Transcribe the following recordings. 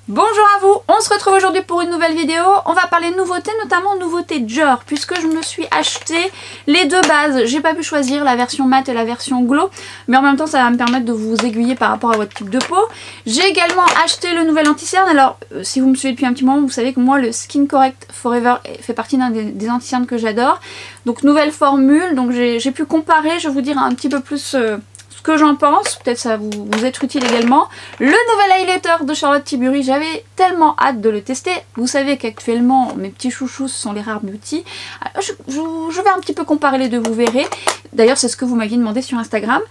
Bonjour à vous, on se retrouve aujourd'hui pour une nouvelle vidéo. On va parler nouveautés, notamment nouveautés Dior, puisque je me suis acheté les deux bases. J'ai pas pu choisir la version matte et la version glow, mais en même temps ça va me permettre de vous aiguiller par rapport à votre type de peau. J'ai également acheté le nouvel anti-cerne. Alors si vous me suivez depuis un petit moment, vous savez que moi le Skin Correct Forever fait partie d'un des anti-cernes que j'adore. Donc nouvelle formule, donc j'ai pu comparer, je vais vous dire un petit peu plus que j'en pense, peut-être ça va vous être utile également. Le nouvel highlighter de Charlotte Tilbury, j'avais tellement hâte de le tester. Vous savez qu'actuellement mes petits chouchous ce sont les Rare Beauty. Je vais un petit peu comparer les deux, vous verrez. D'ailleurs c'est ce que vous m'aviez demandé sur Instagram.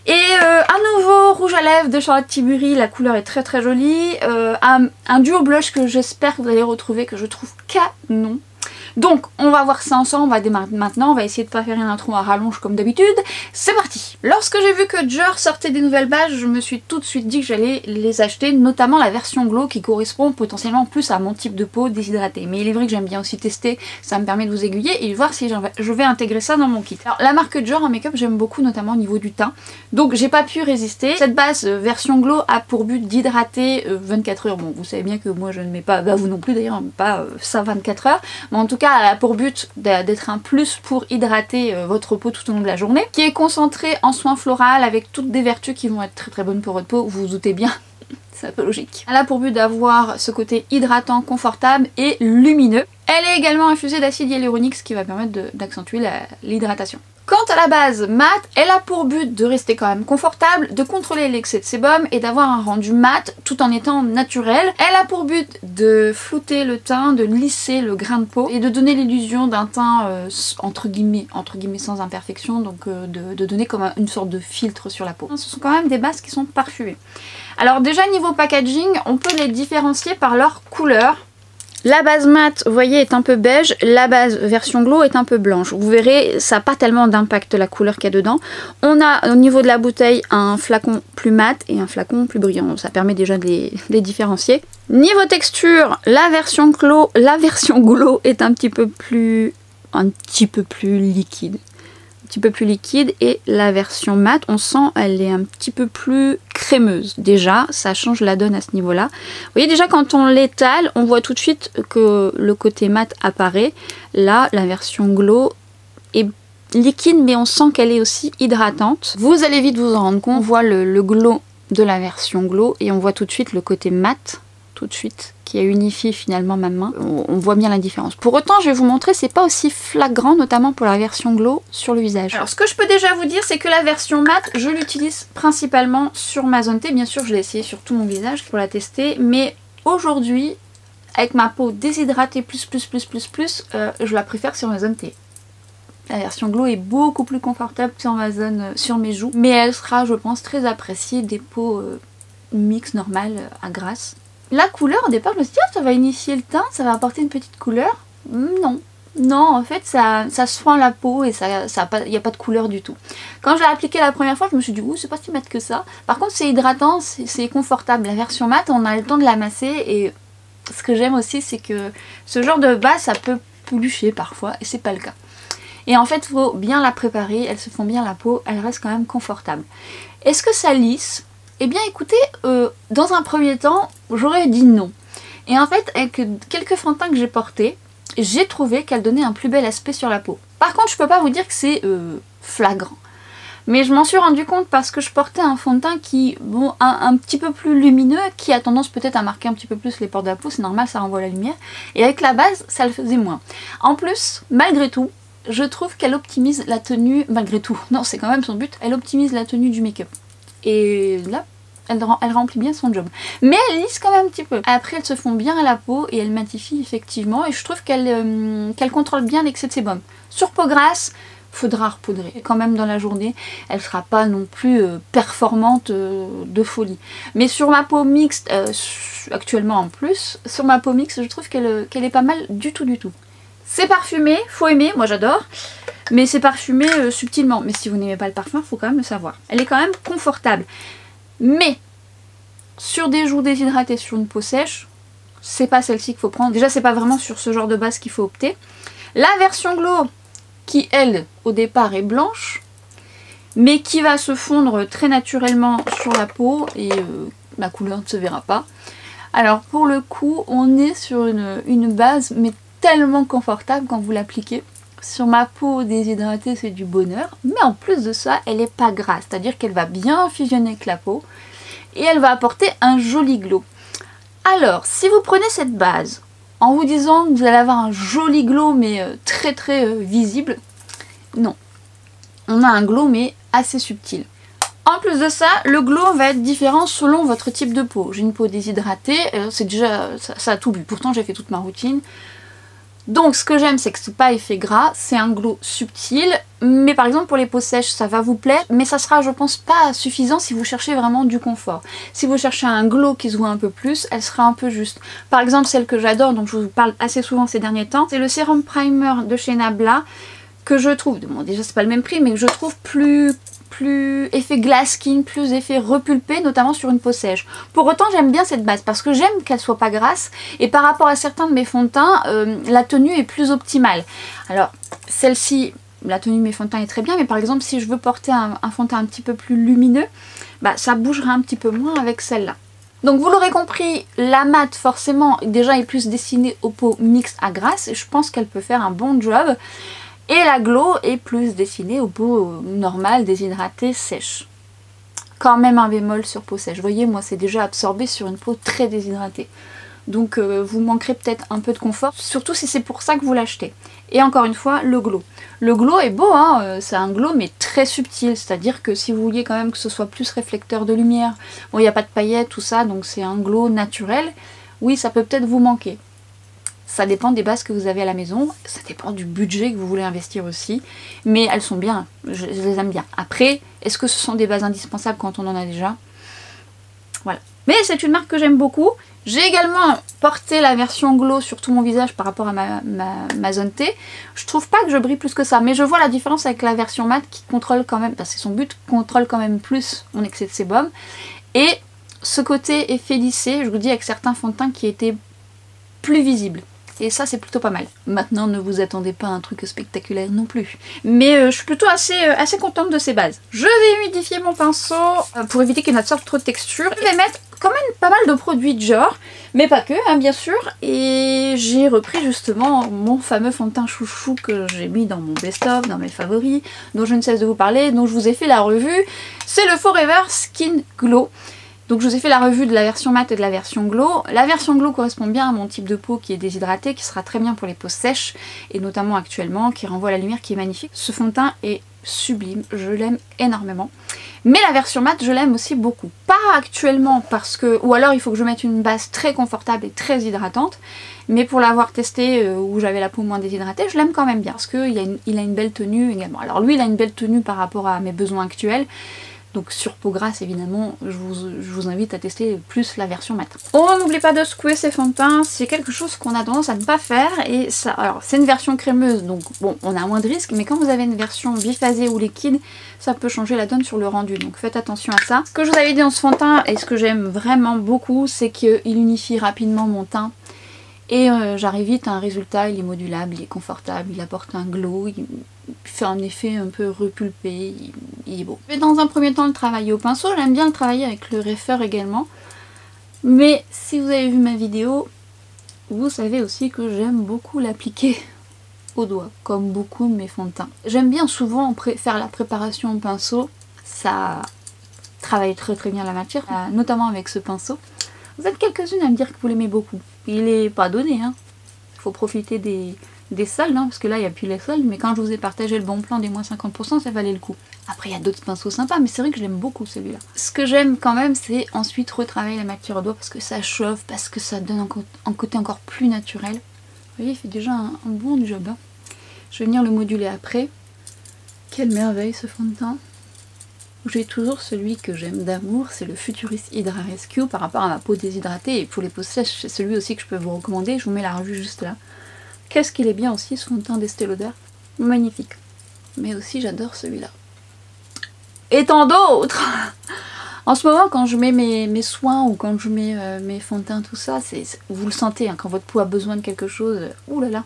Et un nouveau rouge à lèvres de Charlotte Tilbury, la couleur est très très jolie. Un duo blush que j'espère que vous allez retrouver, que je trouve canon. Donc on va voir ça ensemble, on va démarrer maintenant, on va essayer de pas faire une intro à rallonge comme d'habitude. C'est parti! Lorsque j'ai vu que Dior sortait des nouvelles bases, je me suis tout de suite dit que j'allais les acheter, notamment la version glow qui correspond potentiellement plus à mon type de peau déshydratée. Mais il est vrai que j'aime bien aussi tester, ça me permet de vous aiguiller et voir si je vais intégrer ça dans mon kit. Alors la marque Dior en make-up j'aime beaucoup, notamment au niveau du teint, donc j'ai pas pu résister. Cette base version glow a pour but d'hydrater 24 heures. Bon, vous savez bien que moi je ne mets pas, bah vous non plus d'ailleurs, pas ça 24 heures, mais en tout cas elle a pour but d'être un plus pour hydrater votre peau tout au long de la journée, qui est concentré en soins floral avec toutes des vertus qui vont être très très bonnes pour votre peau, vous vous doutez bien. C'est un peu logique. Elle a pour but d'avoir ce côté hydratant, confortable et lumineux. Elle est également infusée d'acide hyaluronique, ce qui va permettre d'accentuer l'hydratation. Quant à la base mat, elle a pour but de rester quand même confortable, de contrôler l'excès de sébum et d'avoir un rendu mat tout en étant naturel. Elle a pour but de flouter le teint, de lisser le grain de peau et de donner l'illusion d'un teint entre guillemets sans imperfection, donc de donner comme une sorte de filtre sur la peau. Ce sont quand même des bases qui sont parfumées. Alors déjà niveau packaging, on peut les différencier par leur couleur. La base mat, vous voyez, est un peu beige, la base version glow est un peu blanche. Vous verrez, ça n'a pas tellement d'impact la couleur qu'il y a dedans. On a au niveau de la bouteille un flacon plus mat et un flacon plus brillant. Ça permet déjà de les différencier. Niveau texture, la version glow est un petit peu plus liquide. Et la version mat, on sent elle est un petit peu plus crémeuse. Déjà ça change la donne à ce niveau là. Vous voyez déjà quand on l'étale on voit tout de suite que le côté mat apparaît. Là la version glow est liquide mais on sent qu'elle est aussi hydratante. Vous allez vite vous en rendre compte. On voit le glow de la version glow et on voit tout de suite le côté mat tout de suite qui a unifié finalement ma main. On voit bien la différence. Pour autant je vais vous montrer, c'est pas aussi flagrant, notamment pour la version glow sur le visage. Alors ce que je peux déjà vous dire c'est que la version mat je l'utilise principalement sur ma zone T. Bien sûr je l'ai essayé sur tout mon visage pour la tester, mais aujourd'hui avec ma peau déshydratée je la préfère sur ma zone T. La version glow est beaucoup plus confortable sur ma zone, sur mes joues, mais elle sera je pense très appréciée des peaux mixtes normales à grasse. La couleur au départ je me suis dit oh, ça va initier le teint, ça va apporter une petite couleur. Non, en fait ça se fend la peau et il n'y a pas de couleur du tout. Quand je l'ai appliqué la première fois je me suis dit ouh c'est pas si mat que ça. Par contre c'est hydratant, c'est confortable. La version mat on a le temps de la masser et ce que j'aime aussi c'est que ce genre de base ça peut pelucher parfois et c'est pas le cas. Et en fait il faut bien la préparer, elle se fond bien la peau, elle reste quand même confortable. Est-ce que ça lisse ? Eh bien écoutez, dans un premier temps, j'aurais dit non. Et en fait, avec quelques fonds de teint que j'ai portés, j'ai trouvé qu'elle donnait un plus bel aspect sur la peau. Par contre, je peux pas vous dire que c'est flagrant. Mais je m'en suis rendu compte parce que je portais un fond de teint qui, bon, un petit peu plus lumineux, qui a tendance peut-être à marquer un petit peu plus les pores de la peau, c'est normal, ça renvoie la lumière. Et avec la base, ça le faisait moins. En plus, malgré tout, je trouve qu'elle optimise la tenue, malgré tout, non c'est quand même son but, elle optimise la tenue du make-up. Et là, elle remplit bien son job. Mais elle lisse quand même un petit peu. Après, elles se font bien à la peau et elle matifie effectivement. Et je trouve qu'elle contrôle bien l'excès de sébum. Sur peau grasse, faudra repoudrer. Et quand même dans la journée, elle sera pas non plus performante de folie. Mais sur ma peau mixte, actuellement en plus, sur ma peau mixte, je trouve qu'elle est pas mal du tout. C'est parfumé, faut aimer, moi j'adore. Mais c'est parfumé subtilement. Mais si vous n'aimez pas le parfum, faut quand même le savoir. Elle est quand même confortable. Mais sur des joues déshydratées, sur une peau sèche, c'est pas celle-ci qu'il faut prendre. Déjà, c'est pas vraiment sur ce genre de base qu'il faut opter. La version glow, qui elle, au départ, est blanche, mais qui va se fondre très naturellement sur la peau et la couleur ne se verra pas. Alors pour le coup, on est sur une base mais tellement confortable quand vous l'appliquez. Sur ma peau déshydratée, c'est du bonheur. Mais en plus de ça, elle n'est pas grasse. C'est-à-dire qu'elle va bien fusionner avec la peau. Et elle va apporter un joli glow. Alors, si vous prenez cette base en vous disant que vous allez avoir un joli glow mais très visible, non. On a un glow mais assez subtil. En plus de ça, le glow va être différent selon votre type de peau. J'ai une peau déshydratée, c'est déjà, ça a tout bu. Pourtant j'ai fait toute ma routine. Donc ce que j'aime, c'est que c'est pas effet gras, c'est un glow subtil. Mais par exemple pour les peaux sèches, ça va vous plaire. Mais ça sera, je pense, pas suffisant si vous cherchez vraiment du confort. Si vous cherchez un glow qui se voit un peu plus, elle sera un peu juste. Par exemple celle que j'adore, dont je vous parle assez souvent ces derniers temps, c'est le sérum primer de chez Nabla. Que je trouve, bon déjà c'est pas le même prix, mais que je trouve plus effet glass skin, plus effet repulpé, notamment sur une peau sèche. Pour autant j'aime bien cette base parce que j'aime qu'elle soit pas grasse et par rapport à certains de mes fonds de teint, la tenue est plus optimale. Alors celle-ci, la tenue de mes fonds de teint est très bien, mais par exemple si je veux porter un fond de teint un petit peu plus lumineux, bah ça bougera un petit peu moins avec celle-là. Donc vous l'aurez compris, la mat forcément déjà est plus destinée aux peaux mixtes à grasses et je pense qu'elle peut faire un bon job. Et la glow est plus destinée aux peaux normales, déshydratées, sèches. Quand même un bémol sur peau sèche. Vous voyez, moi c'est déjà absorbé sur une peau très déshydratée. Donc vous manquerez peut-être un peu de confort, surtout si c'est pour ça que vous l'achetez. Et encore une fois, le glow. Le glow est beau, hein, c'est un glow mais très subtil, c'est-à-dire que si vous vouliez quand même que ce soit plus réflecteur de lumière, bon il n'y a pas de paillettes, tout ça, donc c'est un glow naturel, oui ça peut peut-être vous manquer. Ça dépend des bases que vous avez à la maison, ça dépend du budget que vous voulez investir aussi, mais elles sont bien, je les aime bien. Après, est-ce que ce sont des bases indispensables quand on en a déjà? Voilà. Mais c'est une marque que j'aime beaucoup. J'ai également porté la version glow sur tout mon visage par rapport à ma zone T. Je trouve pas que je brille plus que ça, mais je vois la différence avec la version mat qui contrôle quand même, parce que son but contrôle quand même plus mon excès de sébum. Et ce côté effet lissé, je vous dis, avec certains fonds de teint qui étaient plus visibles. Et ça c'est plutôt pas mal. Maintenant ne vous attendez pas à un truc spectaculaire non plus. Mais je suis plutôt assez contente de ces bases. Je vais humidifier mon pinceau pour éviter qu'il n'absorbe trop de texture. Je vais mettre quand même pas mal de produits Dior, mais pas que hein, bien sûr. Et j'ai repris justement mon fameux fond de teint chouchou que j'ai mis dans mon best-of, dans mes favoris, dont je ne cesse de vous parler, dont je vous ai fait la revue. C'est le Forever Skin Glow. Donc je vous ai fait la revue de la version mat et de la version glow. La version glow correspond bien à mon type de peau qui est déshydratée, qui sera très bien pour les peaux sèches, et notamment actuellement, qui renvoie la lumière, qui est magnifique. Ce fond de teint est sublime, je l'aime énormément. Mais la version mat, je l'aime aussi beaucoup. Pas actuellement parce que... ou alors il faut que je mette une base très confortable et très hydratante. Mais pour l'avoir testé où j'avais la peau moins déshydratée, je l'aime quand même bien. Parce qu'il a une belle tenue également. Alors lui, il a une belle tenue par rapport à mes besoins actuels. Donc sur peau grasse évidemment, je vous invite à tester plus la version mat. On n'oublie pas de secouer ses fonds de teint, c'est quelque chose qu'on a tendance à ne pas faire. Et ça, alors c'est une version crémeuse, donc bon, on a moins de risques, mais quand vous avez une version biphasée ou liquide, ça peut changer la donne sur le rendu, donc faites attention à ça. Ce que je vous avais dit dans ce fond de teint, et ce que j'aime vraiment beaucoup, c'est qu'il unifie rapidement mon teint. Et j'arrive vite à un résultat, il est modulable, il est confortable, il apporte un glow, il fait un effet un peu repulpé, il est beau. Je vais dans un premier temps le travailler au pinceau, j'aime bien le travailler avec le Reifer également. Mais si vous avez vu ma vidéo, vous savez aussi que j'aime beaucoup l'appliquer au doigt, comme beaucoup de mes fonds de teint. J'aime bien souvent faire la préparation au pinceau, ça travaille très bien la matière, notamment avec ce pinceau. Vous êtes quelques-unes à me dire que vous l'aimez beaucoup. Il est pas donné, hein. Il faut profiter des soldes, hein, parce que là il n'y a plus les soldes, mais quand je vous ai partagé le bon plan des moins 50%, ça valait le coup. Après il y a d'autres pinceaux sympas, mais c'est vrai que je l'aime beaucoup celui-là. Ce que j'aime quand même, c'est ensuite retravailler la matière au doigt, parce que ça chauffe, parce que ça donne un côté encore plus naturel. Vous voyez, il fait déjà un bon job. Hein. Je vais venir le moduler après. Quelle merveille ce fond de teint. J'ai toujours celui que j'aime d'amour, c'est le Futurist Hydra Rescue par rapport à ma peau déshydratée, et pour les peaux sèches, c'est celui aussi que je peux vous recommander, je vous mets la revue juste là. Qu'est-ce qu'il est bien aussi ce fond de teint d'Estée Lauder, magnifique. Mais aussi j'adore celui-là. Et tant d'autres. En ce moment quand je mets mes soins ou quand je mets mes fonds de teint, tout ça, vous le sentez, hein, quand votre peau a besoin de quelque chose, oulala.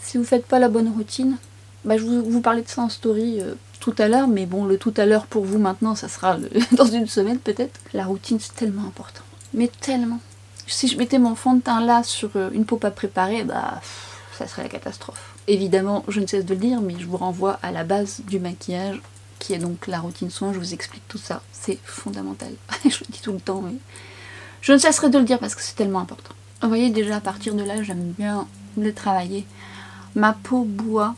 Si vous faites pas la bonne routine, bah, je vous parlais de ça en story tout à l'heure, mais bon, le tout à l'heure pour vous maintenant, ça sera dans une semaine peut-être. La routine c'est tellement important, mais tellement. Si je mettais mon fond de teint là sur une peau pas préparée, bah ça serait la catastrophe. Évidemment, je ne cesse de le dire, mais je vous renvoie à la base du maquillage, qui est donc la routine soin, je vous explique tout ça, c'est fondamental. Je le dis tout le temps, mais je ne cesserai de le dire parce que c'est tellement important. Vous voyez, déjà à partir de là, j'aime bien le travailler. Ma peau boit.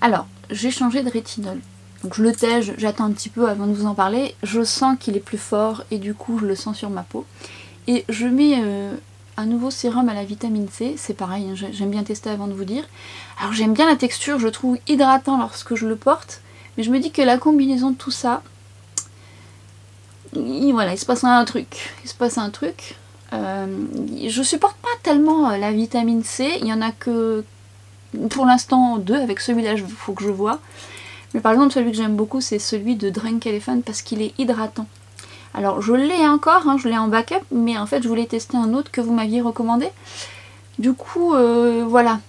Alors, j'ai changé de rétinol. Donc je le tège, j'attends un petit peu avant de vous en parler. Je sens qu'il est plus fort et du coup je le sens sur ma peau. Et je mets un nouveau sérum à la vitamine C. C'est pareil, hein, j'aime bien tester avant de vous dire. Alors j'aime bien la texture, je trouve hydratant lorsque je le porte. Mais je me dis que la combinaison de tout ça... voilà, il se passe un truc. Il se passe un truc. Je supporte pas tellement la vitamine C. Il y en a que pour l'instant 2. Avec celui-là, il faut que je vois. Mais par exemple, celui que j'aime beaucoup, c'est celui de Drink Elephant parce qu'il est hydratant. Alors, je l'ai encore, hein, je l'ai en backup, mais en fait, je voulais tester un autre que vous m'aviez recommandé. Du coup, voilà,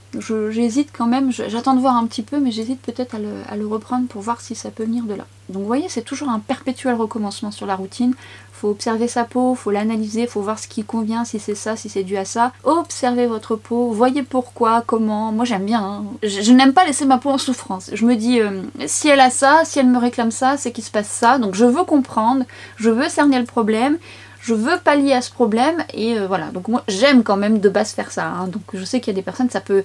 j'hésite quand même, j'attends de voir un petit peu, mais j'hésite peut-être à le reprendre pour voir si ça peut venir de là. Donc vous voyez, c'est toujours un perpétuel recommencement sur la routine. Faut observer sa peau, faut l'analyser, faut voir ce qui convient, si c'est ça, si c'est dû à ça. Observez votre peau, voyez pourquoi, comment. Moi j'aime bien, hein. Je n'aime pas laisser ma peau en souffrance. Je me dis, si elle a ça, si elle me réclame ça, c'est qu'il se passe ça. Donc je veux comprendre, je veux cerner le problème. Je veux pallier à ce problème et voilà, donc moi j'aime quand même de base faire ça, hein. Donc je sais qu'il y a des personnes, ça peut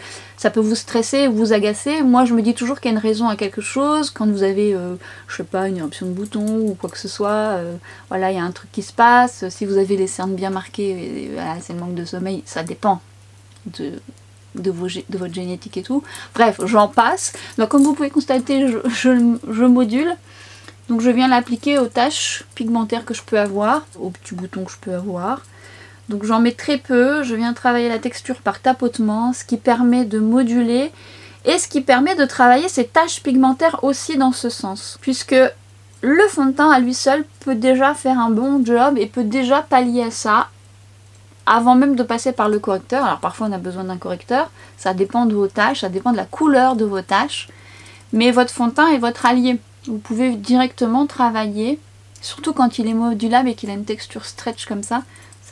vous stresser, vous agacer. Moi je me dis toujours qu'il y a une raison à quelque chose, quand vous avez, je sais pas, une éruption de bouton ou quoi que ce soit, voilà, il y a un truc qui se passe, si vous avez les cernes bien marquées, voilà, c'est le manque de sommeil, ça dépend de votre génétique et tout. Bref, j'en passe. Donc comme vous pouvez constater, je module. Donc je viens l'appliquer aux taches pigmentaires que je peux avoir, aux petits boutons que je peux avoir. Donc j'en mets très peu, je viens travailler la texture par tapotement, ce qui permet de moduler et ce qui permet de travailler ces taches pigmentaires aussi dans ce sens. Puisque le fond de teint à lui seul peut déjà faire un bon job et peut déjà pallier à ça avant même de passer par le correcteur. Alors parfois on a besoin d'un correcteur, ça dépend de vos taches, ça dépend de la couleur de vos taches, mais votre fond de teint est votre allié. Vous pouvez directement travailler, surtout quand il est modulable et qu'il a une texture stretch comme ça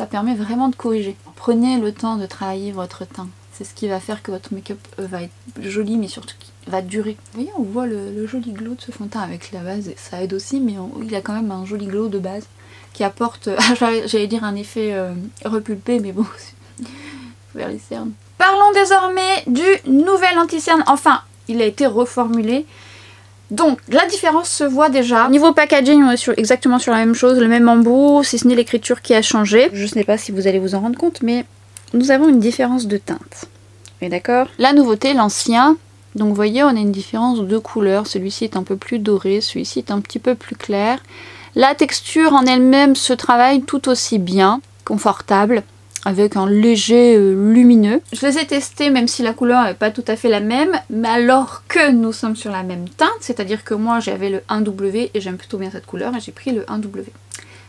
permet vraiment de corriger. Prenez le temps de travailler votre teint, c'est ce qui va faire que votre make-up va être joli mais surtout qui va durer. Vous voyez, on voit le joli glow de ce fond de teint avec la base, et ça aide aussi, mais il a quand même un joli glow de base qui apporte, j'allais dire un effet repulpé, mais bon, vers les cernes. Parlons désormais du nouvel anti-cerne, enfin il a été reformulé. Donc la différence se voit déjà. Niveau packaging, on est exactement sur la même chose, le même embout, si ce n'est l'écriture qui a changé. Je ne sais pas si vous allez vous en rendre compte, mais nous avons une différence de teinte. Et d'accord. La nouveauté, l'ancien, donc vous voyez, on a une différence de couleur. Celui-ci est un peu plus doré, celui-ci est un petit peu plus clair. La texture en elle-même se travaille tout aussi bien, confortable, avec un léger lumineux. Je les ai testés même si la couleur n'est pas tout à fait la même, mais alors que nous sommes sur la même teinte, c'est-à-dire que moi j'avais le 1W et j'aime plutôt bien cette couleur et j'ai pris le 1W.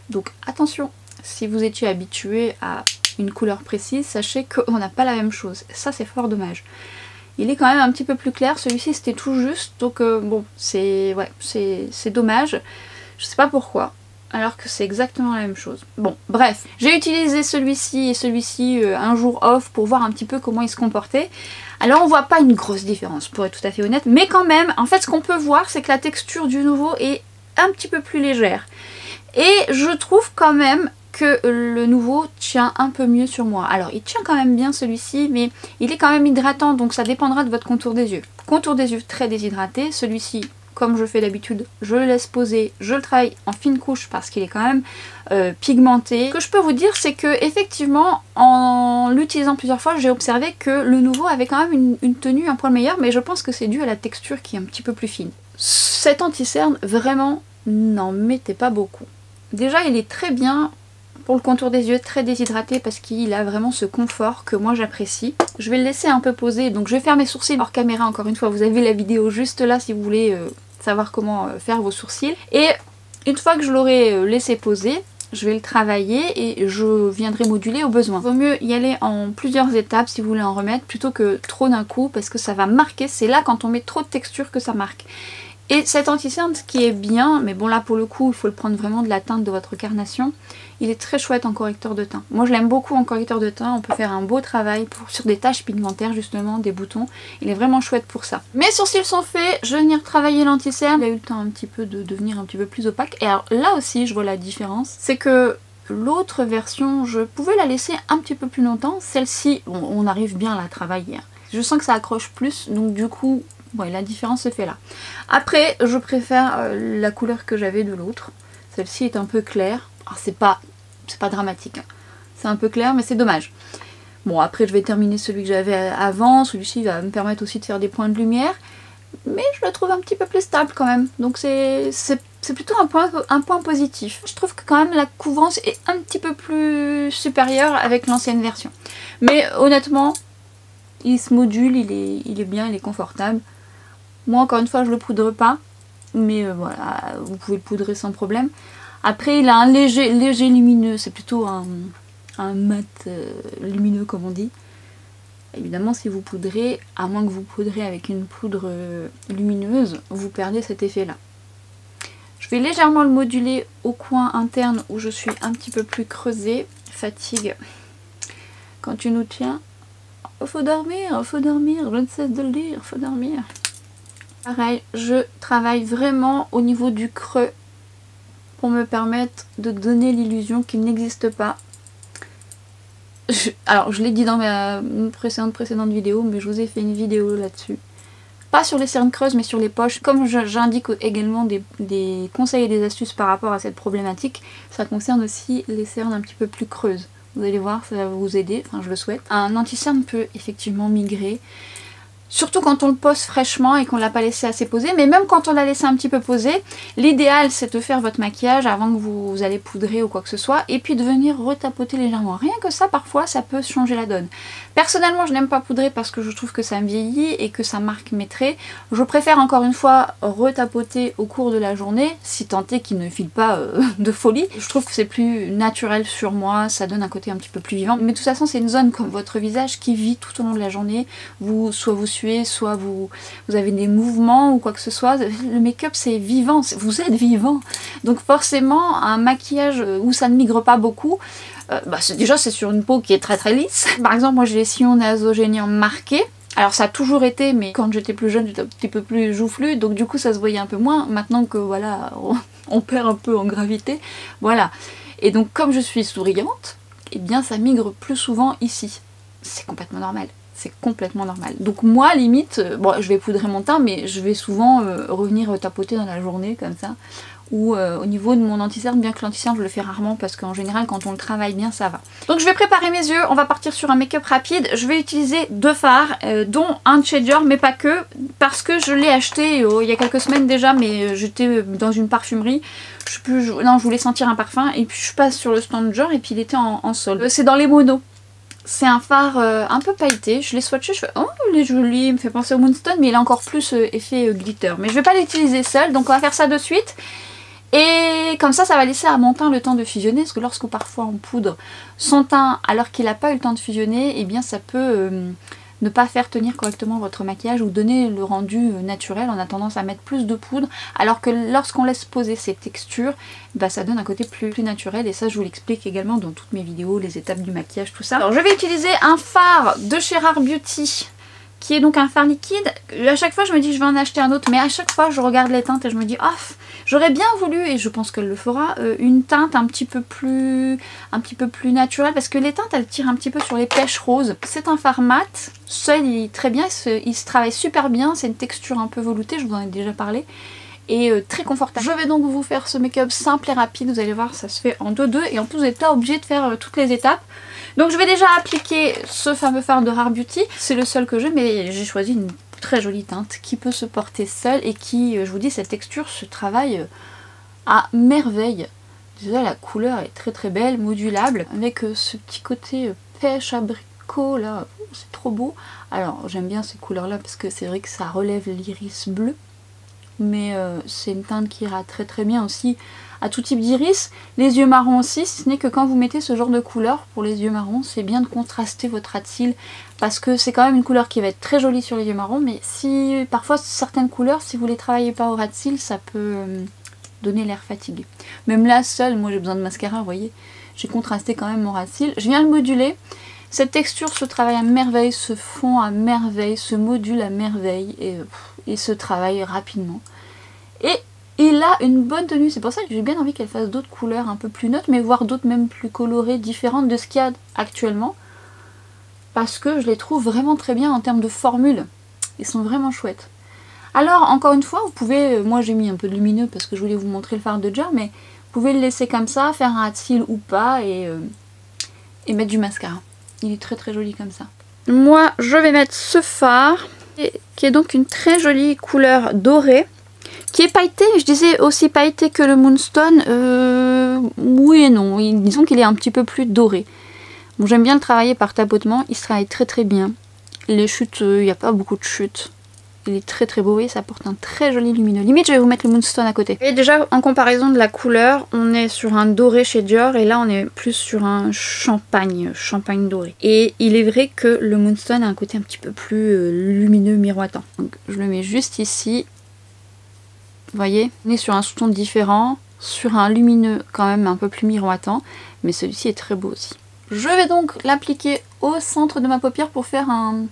Donc attention, si vous étiez habitué à une couleur précise, sachez qu'on n'a pas la même chose. Ça c'est fort dommage. Il est quand même un petit peu plus clair, celui-ci c'était tout juste, donc bon, c'est dommage. Je sais pas pourquoi. Alors que c'est exactement la même chose. Bon, bref, j'ai utilisé celui-ci et celui-ci un jour off pour voir un petit peu comment ils se comportaient. Alors on voit pas une grosse différence pour être tout à fait honnête, mais quand même, en fait ce qu'on peut voir c'est que la texture du nouveau est un petit peu plus légère. Et je trouve quand même que le nouveau tient un peu mieux sur moi. Alors il tient quand même bien celui-ci, mais il est quand même hydratant, donc ça dépendra de votre contour des yeux. Contour des yeux très déshydraté, celui-ci... Comme je fais d'habitude, je le laisse poser, je le travaille en fine couche parce qu'il est quand même pigmenté. Ce que je peux vous dire, c'est que effectivement, en l'utilisant plusieurs fois, j'ai observé que le nouveau avait quand même une tenue un poil meilleure, mais je pense que c'est dû à la texture qui est un petit peu plus fine. Cet anti-cerne, vraiment, n'en mettez pas beaucoup. Déjà, il est très bien pour le contour des yeux, très déshydraté parce qu'il a vraiment ce confort que moi j'apprécie. Je vais le laisser un peu poser, donc je vais faire mes sourcils hors caméra encore une fois. Vous avez la vidéo juste là si vous voulez savoir comment faire vos sourcils. Et une fois que je l'aurai laissé poser, je vais le travailler et je viendrai moduler au besoin. Il vaut mieux y aller en plusieurs étapes si vous voulez en remettre plutôt que trop d'un coup parce que ça va marquer. C'est là quand on met trop de texture que ça marque. Et cet anti-cerne, ce qui est bien, mais bon là pour le coup il faut le prendre vraiment de la teinte de votre carnation, il est très chouette en correcteur de teint. Moi je l'aime beaucoup en correcteur de teint, on peut faire un beau travail sur des taches pigmentaires justement, des boutons, il est vraiment chouette pour ça. Mes sourcils sont faits, je vais venir travailler l'anti-cerne, il a eu le temps un petit peu de devenir un petit peu plus opaque. Et alors là aussi je vois la différence, c'est que l'autre version je pouvais la laisser un petit peu plus longtemps, celle-ci on arrive bien à la travailler. Je sens que ça accroche plus, donc du coup... ouais, la différence se fait là. Après, je préfère la couleur que j'avais de l'autre. Celle-ci est un peu claire. Alors, c'est pas dramatique. Hein. C'est un peu clair, mais c'est dommage. Bon, après, je vais terminer celui que j'avais avant. Celui-ci va me permettre aussi de faire des points de lumière. Mais je le trouve un petit peu plus stable quand même. Donc, c'est plutôt un point positif. Je trouve que quand même la couvrance est un petit peu plus supérieure avec l'ancienne version. Mais honnêtement, il se module, il est bien, il est confortable. Moi encore une fois je le poudre pas, mais voilà, vous pouvez le poudrer sans problème. Après il a un léger lumineux, c'est plutôt un mat lumineux comme on dit. Évidemment si vous poudrez, à moins que vous poudrez avec une poudre lumineuse, vous perdez cet effet là. Je vais légèrement le moduler au coin interne où je suis un petit peu plus creusée. Fatigue quand tu nous tiens. Faut dormir, je ne cesse de le dire, faut dormir. Pareil, je travaille vraiment au niveau du creux pour me permettre de donner l'illusion qu'il n'existe pas. Alors, je l'ai dit dans ma précédente vidéo, mais je vous ai fait une vidéo là-dessus. Pas sur les cernes creuses, mais sur les poches. Comme j'indique également des conseils et des astuces par rapport à cette problématique, ça concerne aussi les cernes un petit peu plus creuses. Vous allez voir, ça va vous aider, enfin je le souhaite. Un anti-cerne peut effectivement migrer. Surtout quand on le pose fraîchement et qu'on ne l'a pas laissé assez poser. Mais même quand on l'a laissé un petit peu poser, l'idéal c'est de faire votre maquillage avant que vous allez poudrer ou quoi que ce soit. Et puis de venir retapoter légèrement. Rien que ça, parfois, ça peut changer la donne. Personnellement, je n'aime pas poudrer parce que je trouve que ça me vieillit et que ça marque mes traits. Je préfère encore une fois retapoter au cours de la journée, si tant est qu'il ne file pas de folie. Je trouve que c'est plus naturel sur moi, ça donne un côté un petit peu plus vivant. Mais de toute façon, c'est une zone comme votre visage qui vit tout au long de la journée. Soit vous suez, soit vous avez des mouvements ou quoi que ce soit. Le make-up c'est vivant, vous êtes vivant. Donc forcément un maquillage où ça ne migre pas beaucoup, déjà c'est sur une peau qui est très très lisse. Par exemple moi j'ai les sillons nasogéniens marqués. Alors ça a toujours été, mais quand j'étais plus jeune j'étais un petit peu plus joufflue, donc du coup ça se voyait un peu moins. Maintenant que voilà, on perd un peu en gravité, voilà. Et donc comme je suis souriante, eh bien ça migre plus souvent ici. C'est complètement normal. C'est complètement normal. Donc moi, limite, bon, je vais poudrer mon teint, mais je vais souvent revenir tapoter dans la journée, comme ça. Ou au niveau de mon anti-cerne, bien que l'anti-cerne, je le fais rarement, parce qu'en général, quand on le travaille bien, ça va. Donc je vais préparer mes yeux, on va partir sur un make-up rapide. Je vais utiliser deux fards, dont un de chez Dior, mais pas que, parce que je l'ai acheté il y a quelques semaines déjà, mais j'étais dans une parfumerie. Non, je voulais sentir un parfum, et puis je passe sur le stand Dior, et puis il était en solde. C'est dans les monos. C'est un fard un peu pailleté, je l'ai swatché, je fais oh il est joli, il me fait penser au Moonstone, mais il a encore plus effet glitter. Mais je vais pas l'utiliser seul, donc on va faire ça de suite. Et comme ça va laisser à mon teint le temps de fusionner, parce que lorsque parfois on poudre son teint alors qu'il n'a pas eu le temps de fusionner, eh bien ça peut ne pas faire tenir correctement votre maquillage ou donner le rendu naturel. On a tendance à mettre plus de poudre, alors que lorsqu'on laisse poser ces textures, bah, ça donne un côté plus naturel, et ça je vous l'explique également dans toutes mes vidéos, les étapes du maquillage, tout ça. Alors je vais utiliser un fard de chez Rare Beauty, qui est donc un fard liquide. À chaque fois je me dis je vais en acheter un autre, mais à chaque fois je regarde les teintes et je me dis oh, j'aurais bien voulu, et je pense qu'elle le fera, une teinte un petit peu plus naturelle, parce que les teintes elles tirent un petit peu sur les pêches roses. C'est un fard mat, seul il est très bien, il se travaille super bien, c'est une texture un peu veloutée, je vous en ai déjà parlé, et très confortable. Je vais donc vous faire ce make-up simple et rapide, vous allez voir ça se fait en 2-2, et en plus vous n'êtes pas obligé de faire toutes les étapes. Donc je vais déjà appliquer ce fameux fard de Rare Beauty, c'est le seul que j'ai, mais j'ai choisi une très jolie teinte qui peut se porter seule et qui, je vous dis, cette texture se travaille à merveille. Déjà la couleur est très très belle, modulable, avec ce petit côté pêche abricot là, c'est trop beau. Alors j'aime bien ces couleurs là parce que c'est vrai que ça relève l'iris bleu. mais c'est une teinte qui ira très très bien aussi à tout type d'iris. Les yeux marrons aussi, si ce n'est que quand vous mettez ce genre de couleur pour les yeux marrons, c'est bien de contraster votre ras de cils parce que c'est quand même une couleur qui va être très jolie sur les yeux marrons, mais si parfois certaines couleurs, si vous les travaillez pas au ras de cils, ça peut donner l'air fatigué. Même là, seule, moi j'ai besoin de mascara, vous voyez, j'ai contrasté quand même mon ras de cils. Je viens le moduler. Cette texture se travaille à merveille, se fond à merveille, se module à merveille et se travaille rapidement. Et il a une bonne tenue, c'est pour ça que j'ai bien envie qu'elle fasse d'autres couleurs un peu plus neutres, mais voire d'autres même plus colorées, différentes de ce qu'il y a actuellement. Parce que je les trouve vraiment très bien en termes de formule. Ils sont vraiment chouettes. Alors, encore une fois, vous pouvez, moi j'ai mis un peu de lumineux parce que je voulais vous montrer le fard de Dior, mais vous pouvez le laisser comme ça, faire un ras de cils ou pas, et mettre du mascara. Il est très très joli comme ça. Moi, je vais mettre ce fard, qui est donc une très jolie couleur dorée, qui est pailleté, je disais aussi pailleté que le Moonstone, oui et non, disons qu'il est un petit peu plus doré. Bon, j'aime bien le travailler par tapotement, il se travaille très très bien. Les chutes, il n'y a pas beaucoup de chutes. Il est très très beau et ça apporte un très joli lumineux. Limite, je vais vous mettre le Moonstone à côté. Et déjà, en comparaison de la couleur, on est sur un doré chez Dior et là, on est plus sur un champagne doré. Et il est vrai que le Moonstone a un côté un petit peu plus lumineux, miroitant. Donc, je le mets juste ici. Vous voyez, on est sur un sous-ton différent, sur un lumineux quand même un peu plus miroitant, mais celui-ci est très beau aussi. Je vais donc l'appliquer au centre de ma paupière pour faire un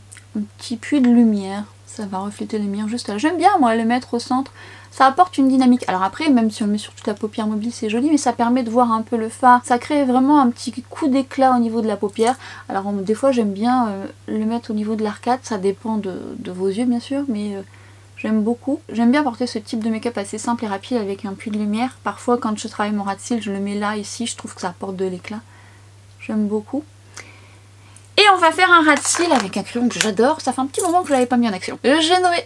petit puits de lumière. Ça va refléter la lumière juste là. J'aime bien moi le mettre au centre, ça apporte une dynamique. Alors après, même si on le met sur toute la paupière mobile, c'est joli, mais ça permet de voir un peu le fard. Ça crée vraiment un petit coup d'éclat au niveau de la paupière. Alors des fois j'aime bien le mettre au niveau de l'arcade, ça dépend de vos yeux bien sûr, mais j'aime beaucoup. J'aime bien porter ce type de make-up assez simple et rapide avec un puits de lumière. Parfois quand je travaille mon ras de cils, je le mets là, ici, je trouve que ça apporte de l'éclat. J'aime beaucoup. Et on va faire un ras de cils avec un crayon que j'adore. Ça fait un petit moment que je l'avais pas mis en action. J'ai nommé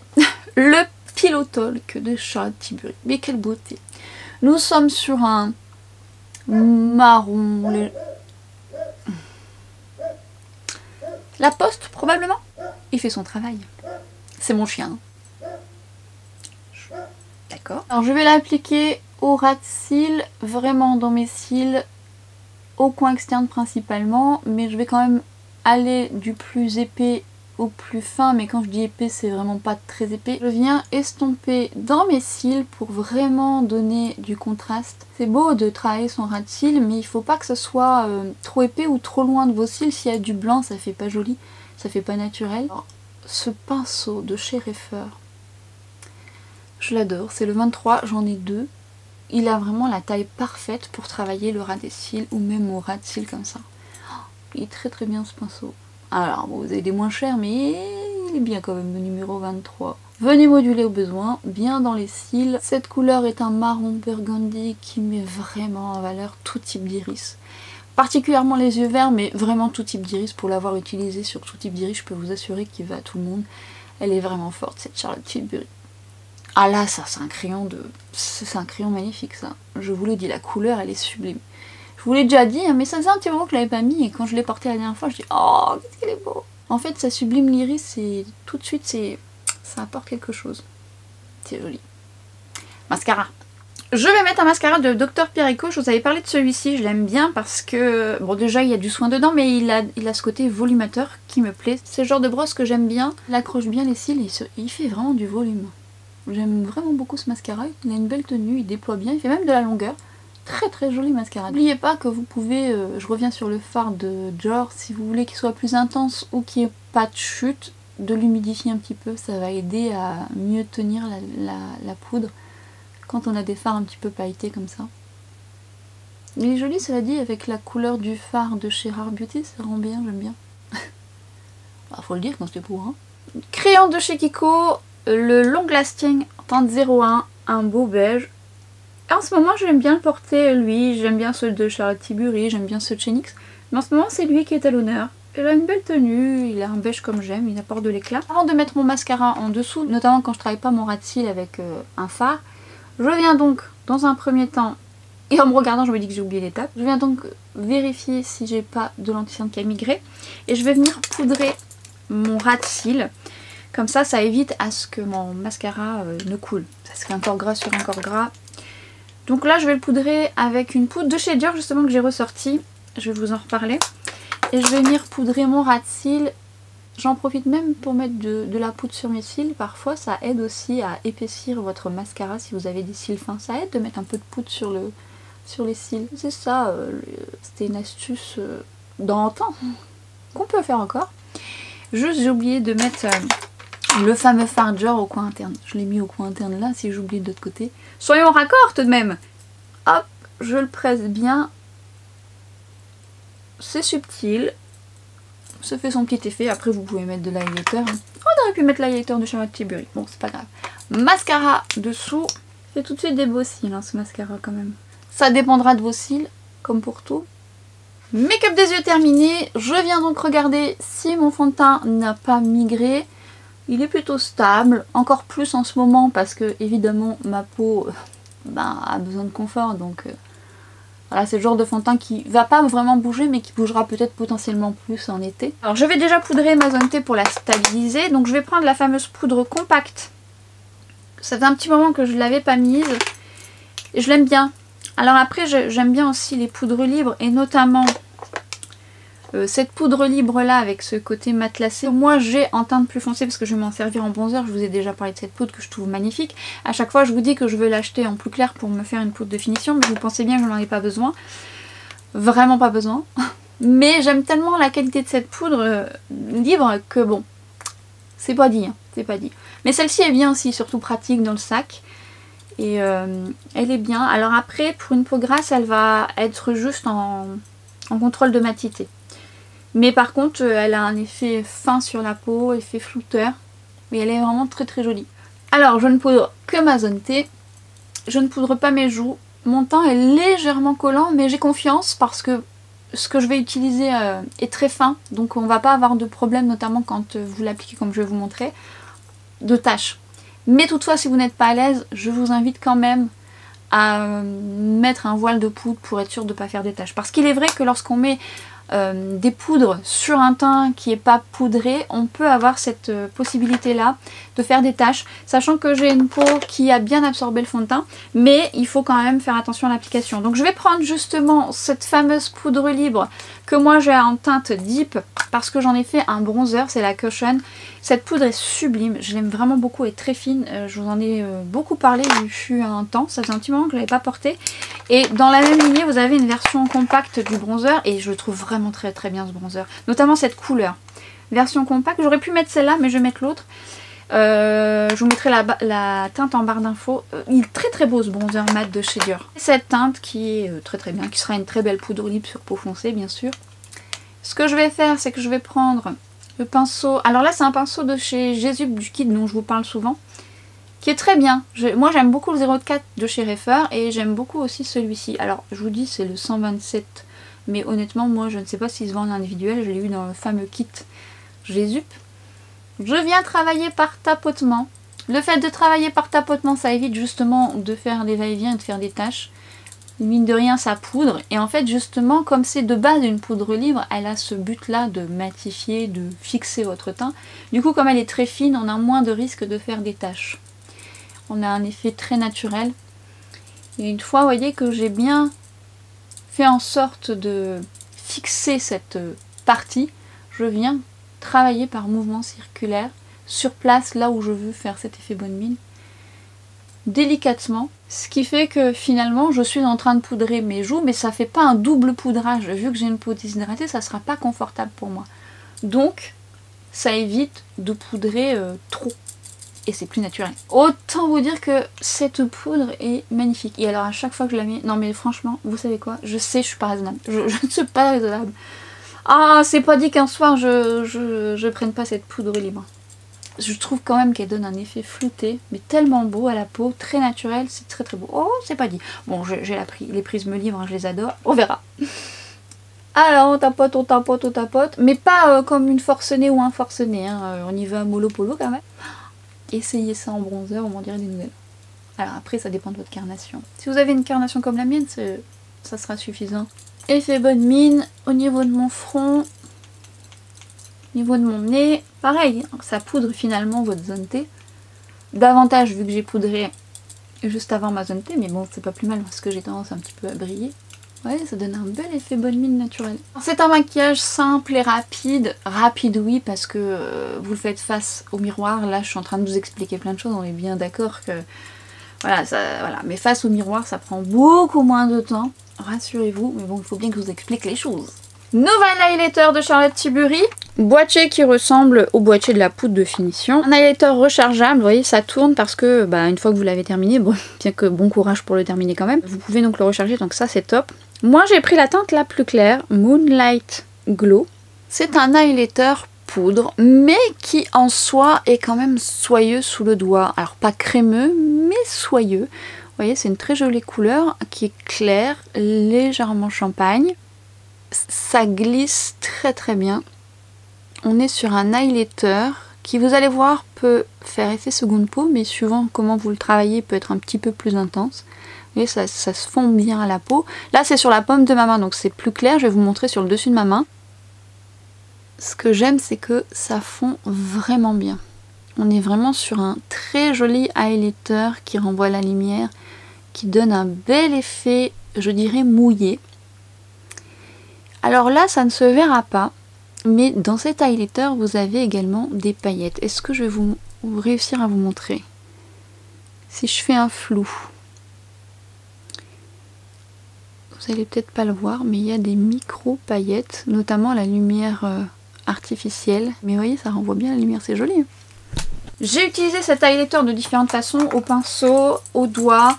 le Pillow Talk de Charlotte Tilbury. Mais quelle beauté! Nous sommes sur un marron. La Poste, probablement. Il fait son travail. C'est mon chien. D'accord. Alors je vais l'appliquer au ras de cils, vraiment dans mes cils, au coin externe principalement, mais je vais quand même aller du plus épais au plus fin, mais quand je dis épais c'est vraiment pas très épais. Je viens estomper dans mes cils pour vraiment donner du contraste. C'est beau de travailler son ras de cils, mais il faut pas que ce soit trop épais ou trop loin de vos cils. S'il y a du blanc ça fait pas joli, ça fait pas naturel. Alors, ce pinceau de chez Reifer, je l'adore, c'est le 23, j'en ai deux. Il a vraiment la taille parfaite pour travailler le ras des cils ou même au ras de cils comme ça. Il est très très bien ce pinceau. Alors bon, vous avez des moins chers mais il est bien quand même le numéro 23. Venez moduler au besoin, bien dans les cils. Cette couleur est un marron burgundy qui met vraiment en valeur tout type d'iris. Particulièrement les yeux verts, mais vraiment tout type d'iris. Pour l'avoir utilisé sur tout type d'iris, je peux vous assurer qu'il va à tout le monde. Elle est vraiment forte cette Charlotte Tilbury. Ah là, ça c'est un crayon c'est un crayon magnifique ça. Je vous le dis, la couleur elle est sublime. Je vous l'ai déjà dit, mais ça faisait un petit moment que je l'avais pas mis et quand je l'ai porté la dernière fois, je dis oh qu'est-ce qu'elle est beau. En fait, ça sublime l'iris et tout de suite ça apporte quelque chose. C'est joli. Mascara. Je vais mettre un mascara de Dr Pierrico. Je vous avais parlé de celui-ci, je l'aime bien parce que bon déjà il y a du soin dedans, mais il a ce côté volumateur qui me plaît. C'est le genre de brosse que j'aime bien. Il accroche bien les cils et il fait vraiment du volume. J'aime vraiment beaucoup ce mascara, il a une belle tenue, il déploie bien, il fait même de la longueur. Très très joli mascara. N'oubliez pas que vous pouvez, je reviens sur le fard de Dior, si vous voulez qu'il soit plus intense ou qu'il n'y ait pas de chute, de l'humidifier un petit peu, ça va aider à mieux tenir la poudre quand on a des fards un petit peu pailletés comme ça. Il est joli cela dit, avec la couleur du fard de chez Rare Beauty, ça rend bien, j'aime bien. Bah, faut le dire quand c'est pour hein. Crayon de chez Kiko, le Long Lasting teinte 01, un beau beige. En ce moment j'aime bien le porter lui, j'aime bien ceux de Charlotte Tilbury, j'aime bien ceux de chez NYX, mais en ce moment c'est lui qui est à l'honneur. Il a une belle tenue, il a un beige comme j'aime, il apporte de l'éclat. Avant de mettre mon mascara en dessous, notamment quand je travaille pas mon ras de cils avec un fard, je viens donc dans un premier temps, et en me regardant je me dis que j'ai oublié l'étape, je viens donc vérifier si j'ai pas de l'anti-cerne qui a migré, et je vais venir poudrer mon ras de cils. Comme ça évite à ce que mon mascara ne coule. Ça serait encore gras sur encore gras. Donc là je vais le poudrer avec une poudre de chez Dior justement que j'ai ressortie. Je vais vous en reparler. Et je vais venir poudrer mon ras de cils. J'en profite même pour mettre de la poudre sur mes cils. Parfois ça aide aussi à épaissir votre mascara si vous avez des cils fins. Ça aide de mettre un peu de poudre sur les cils. C'est ça, c'était une astuce d'antan qu'on peut faire encore. Juste j'ai oublié de mettre le fameux fard Dior au coin interne. Je l'ai mis au coin interne là si j'oublie de l'autre côté. Soyons raccord tout de même. Hop, je le presse bien. C'est subtil. Ça fait son petit effet. Après vous pouvez mettre de l'highlighter. On aurait pu mettre l'highlighter de Charlotte Tilbury. Bon c'est pas grave. Mascara dessous. Fait tout de suite des beaux cils hein, ce mascara quand même. Ça dépendra de vos cils, comme pour tout. Make-up des yeux terminé. Je viens donc regarder si mon fond de teint n'a pas migré. Il est plutôt stable, encore plus en ce moment parce que évidemment ma peau a besoin de confort. Donc voilà, c'est le genre de fond de teint qui va pas vraiment bouger mais qui bougera peut-être potentiellement plus en été. Alors je vais déjà poudrer ma zone T pour la stabiliser. Donc je vais prendre la fameuse poudre compacte. Ça fait un petit moment que je ne l'avais pas mise. Et je l'aime bien. Alors après j'aime bien aussi les poudres libres et notamment cette poudre libre là avec ce côté matelassé. Moi j'ai en teinte plus foncée parce que je vais m'en servir en bronzer. Je vous ai déjà parlé de cette poudre que je trouve magnifique. À chaque fois je vous dis que je veux l'acheter en plus clair pour me faire une poudre de finition. Mais vous pensez bien que je n'en ai pas besoin. Vraiment pas besoin. Mais j'aime tellement la qualité de cette poudre libre que bon, c'est pas dit. Hein, c'est pas dit. Mais celle-ci est bien aussi, surtout pratique dans le sac. Et elle est bien. Alors après pour une peau grasse elle va être juste en contrôle de matité. Mais par contre elle a un effet fin sur la peau, effet flouteur. Mais elle est vraiment très très jolie. Alors je ne poudre que ma zone T. Je ne poudre pas mes joues. Mon teint est légèrement collant mais j'ai confiance parce que ce que je vais utiliser est très fin. Donc on va pas avoir de problème notamment quand vous l'appliquez comme je vais vous montrer. De taches. Mais toutefois si vous n'êtes pas à l'aise, je vous invite quand même à mettre un voile de poudre pour être sûr de ne pas faire des taches. Parce qu'il est vrai que lorsqu'on met des poudres sur un teint qui n'est pas poudré, on peut avoir cette possibilité là de faire des taches, sachant que j'ai une peau qui a bien absorbé le fond de teint, mais il faut quand même faire attention à l'application. Donc je vais prendre justement cette fameuse poudre libre que moi j'ai en teinte deep parce que j'en ai fait un bronzer, c'est la Cushion. Cette poudre est sublime, je l'aime vraiment beaucoup, elle est très fine, je vous en ai beaucoup parlé, il fut un temps, ça faisait un petit moment que je ne l'avais pas porté. Et dans la même lignée vous avez une version compacte du bronzer et je le trouve vraiment très très bien ce bronzer, notamment cette couleur. Version compacte, j'aurais pu mettre celle-là mais je vais mettre l'autre. Je vous mettrai la teinte en barre d'infos. Il est très très beau ce bronzer mat de chez Dior. Cette teinte qui est très très bien, qui sera une très belle poudre libre sur peau foncée bien sûr. Ce que je vais faire c'est que je vais prendre le pinceau, alors là c'est un pinceau de chez Jésus du Kid dont je vous parle souvent, qui est très bien. Moi j'aime beaucoup le 04 de chez Reifer et j'aime beaucoup aussi celui-ci. Alors je vous dis c'est le 127, mais honnêtement moi je ne sais pas s'il se vend en individuel, je l'ai eu dans le fameux kit Jésus. Je viens travailler par tapotement. Le fait de travailler par tapotement ça évite justement de faire des va-et-vient et de faire des taches. Mine de rien ça poudre et en fait justement comme c'est de base une poudre libre, elle a ce but là de matifier, de fixer votre teint. Du coup comme elle est très fine on a moins de risque de faire des taches. On a un effet très naturel. Et une fois vous voyez que j'ai bien fait en sorte de fixer cette partie, je viens travailler par mouvement circulaire sur place là où je veux faire cet effet bonne mine. Délicatement, ce qui fait que finalement je suis en train de poudrer mes joues mais ça fait pas un double poudrage, vu que j'ai une peau déshydratée ça sera pas confortable pour moi, donc ça évite de poudrer trop et c'est plus naturel. Autant vous dire que cette poudre est magnifique et alors à chaque fois que je la mets, non mais franchement vous savez quoi, je sais je suis pas raisonnable, je ne suis pas raisonnable. Ah c'est pas dit qu'un soir je prenne pas cette poudre libre. Je trouve quand même qu'elle donne un effet flouté, mais tellement beau à la peau, très naturel, c'est très très beau. Oh, c'est pas dit. Bon, j'ai les prismes libres, hein, je les adore. On verra. Alors, on tapote, on tapote, on tapote. Mais pas comme une forcenée ou un forcené. Hein. On y va mollo polo quand même. Essayez ça en bronzer, on m'en dirait des nouvelles. Alors après, ça dépend de votre carnation. Si vous avez une carnation comme la mienne, ça sera suffisant. Effet bonne mine au niveau de mon front. Niveau de mon nez, pareil, ça poudre finalement votre zone T. Davantage vu que j'ai poudré juste avant ma zone T, mais bon c'est pas plus mal parce que j'ai tendance un petit peu à briller. Ouais, ça donne un bel effet bonne mine naturelle. C'est un maquillage simple et rapide. Rapide oui parce que vous le faites face au miroir. Là je suis en train de vous expliquer plein de choses, on est bien d'accord que... Voilà, mais face au miroir ça prend beaucoup moins de temps. Rassurez-vous, mais bon il faut bien que je vous explique les choses. Nouvel highlighter de Charlotte Tilbury. Boîtier qui ressemble au boîtier de la poudre de finition. Un highlighter rechargeable, vous voyez ça tourne parce que une fois que vous l'avez terminé, bon, bien que bon courage pour le terminer quand même, vous pouvez donc le recharger, donc ça c'est top. Moi j'ai pris la teinte la plus claire, Moonlight Glow. C'est un highlighter poudre, mais qui en soi est quand même soyeux sous le doigt. Alors pas crémeux, mais soyeux. Vous voyez c'est une très jolie couleur qui est claire, légèrement champagne. Ça glisse très très bien. On est sur un highlighter qui, vous allez voir, peut faire effet seconde peau, mais suivant comment vous le travaillez, peut être un petit peu plus intense. Vous voyez, ça se fond bien à la peau. Là, c'est sur la paume de ma main, donc c'est plus clair. Je vais vous montrer sur le dessus de ma main. Ce que j'aime, c'est que ça fond vraiment bien. On est vraiment sur un très joli highlighter qui renvoie la lumière, qui donne un bel effet, je dirais, mouillé. Alors là, ça ne se verra pas, mais dans cet highlighter, vous avez également des paillettes. Est-ce que je vais vous réussir à vous montrer? Si je fais un flou, vous allez peut-être pas le voir, mais il y a des micro paillettes, notamment la lumière artificielle. Mais vous voyez, ça renvoie bien la lumière, c'est joli. J'ai utilisé cet highlighter de différentes façons, au pinceau, au doigt,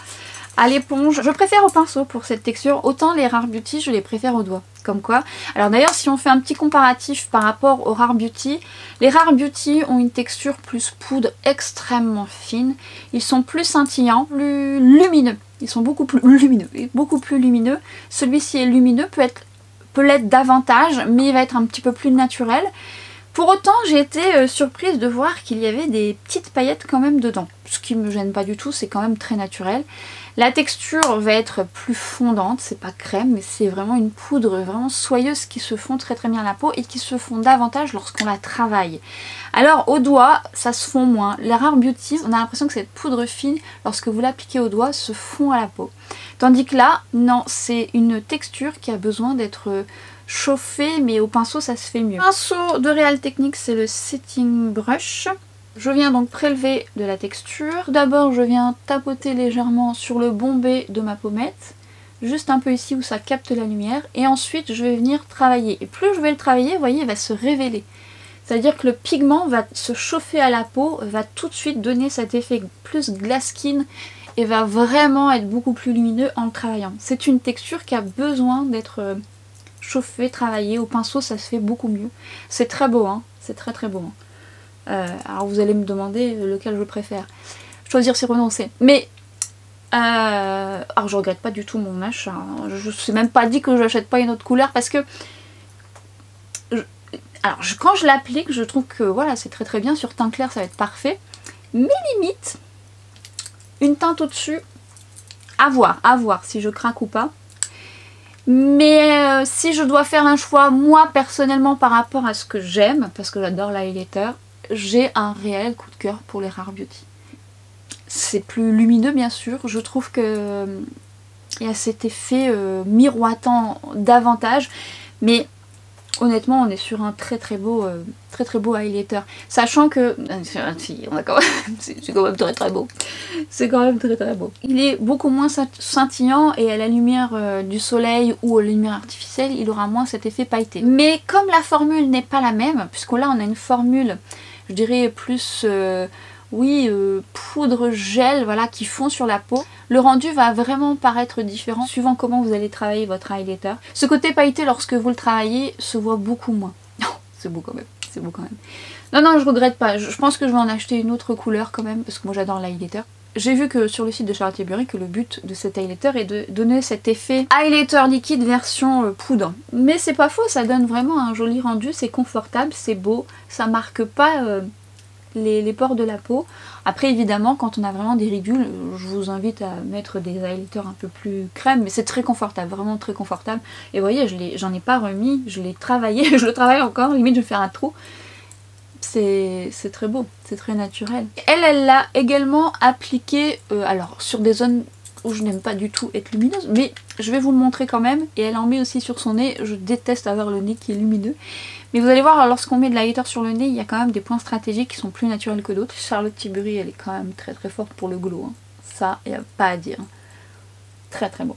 à l'éponge. Je préfère au pinceau pour cette texture, autant les Rare Beauty, je les préfère au doigt. Comme quoi. Alors d'ailleurs si on fait un petit comparatif par rapport aux Rare Beauty, les Rare Beauty ont une texture plus poudre extrêmement fine. Ils sont plus scintillants, plus lumineux. Ils sont beaucoup plus lumineux. Celui-ci est lumineux, peut l'être davantage, mais il va être un petit peu plus naturel. Pour autant, j'ai été surprise de voir qu'il y avait des petites paillettes quand même dedans. Ce qui me gêne pas du tout, c'est quand même très naturel. La texture va être plus fondante, c'est pas crème, mais c'est vraiment une poudre vraiment soyeuse qui se fond très très bien à la peau et qui se fond davantage lorsqu'on la travaille. Alors au doigt, ça se fond moins. Les Rare Beauty, on a l'impression que cette poudre fine, lorsque vous l'appliquez au doigt, se fond à la peau. Tandis que là, non, c'est une texture qui a besoin d'être chauffée, mais au pinceau ça se fait mieux. Le pinceau de Real Techniques, c'est le Setting Brush. Je viens donc prélever de la texture. D'abord je viens tapoter légèrement sur le bombé de ma pommette, juste un peu ici où ça capte la lumière, et ensuite je vais venir travailler. Et plus je vais le travailler, vous voyez, il va se révéler. C'est-à-dire que le pigment va se chauffer à la peau, va tout de suite donner cet effet plus glass skin et va vraiment être beaucoup plus lumineux en le travaillant. C'est une texture qui a besoin d'être chauffée, travaillée. Au pinceau ça se fait beaucoup mieux. C'est très beau, hein, c'est très très beau. Hein. Alors vous allez me demander lequel je préfère. Choisir c'est renoncer. Mais alors je regrette pas du tout mon achat. Je ne suis même pas dit que j'achète pas une autre couleur parce que quand je l'applique, je trouve que voilà, c'est très très bien. Sur teint clair ça va être parfait. Mais limite, une teinte au-dessus, à voir si je craque ou pas. Mais si je dois faire un choix, moi personnellement par rapport à ce que j'aime, parce que j'adore l'highlighter, j'ai un réel coup de cœur pour les Rare Beauty. C'est plus lumineux bien sûr, je trouve que il y a cet effet miroitant davantage, mais honnêtement on est sur un très très beau highlighter. Sachant que c'est quand même très très beau. C'est quand même très très beau. Il est beaucoup moins scintillant et à la lumière du soleil ou à la lumière artificielle il aura moins cet effet pailleté. Mais comme la formule n'est pas la même, puisque là on a une formule je dirais plus poudre gel, voilà, qui fond sur la peau, le rendu va vraiment paraître différent suivant comment vous allez travailler votre highlighter. Ce côté pailleté lorsque vous le travaillez se voit beaucoup moins. C'est beau quand même, c'est beau quand même. Non, je regrette pas, je pense que je vais en acheter une autre couleur quand même, parce que moi j'adore l'highlighter. J'ai vu que sur le site de Charlotte Tilbury que le but de cet highlighter est de donner cet effet highlighter liquide version poudre. Mais c'est pas faux, ça donne vraiment un joli rendu, c'est confortable, c'est beau, ça marque pas les pores de la peau. Après évidemment quand on a vraiment des ridules, je vous invite à mettre des highlighters un peu plus crème, mais c'est très confortable, vraiment très confortable. Et vous voyez, j'en ai pas remis, je l'ai travaillé, je le travaille encore, limite je vais faire un trou. c'est très beau, c'est très naturel. Elle l'a également appliqué, alors sur des zones où je n'aime pas du tout être lumineuse, mais je vais vous le montrer quand même. Et elle en met aussi sur son nez. Je déteste avoir le nez qui est lumineux. Mais vous allez voir, lorsqu'on met de l'highlighter sur le nez, il y a quand même des points stratégiques qui sont plus naturels que d'autres. Charlotte Tilbury, elle est quand même très très forte pour le glow. Hein. Ça, il n'y a pas à dire. Très très beau.